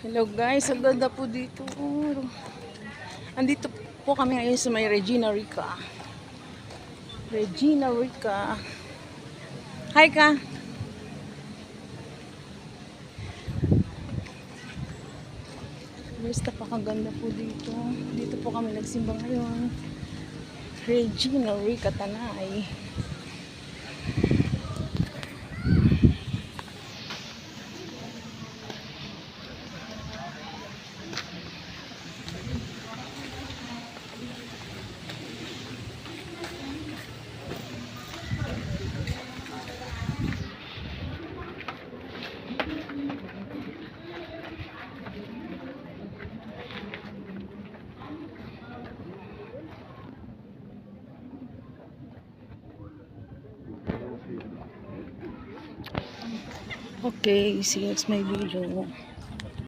Hello guys, ang ganda po dito. Andito po kami ngayon sa may Regina Rica. Regina Rica. Hi ka! Basta pakaganda po dito. Dito po kami nagsimba ngayon. Regina Rica, Tanay. Okay, see you next my video.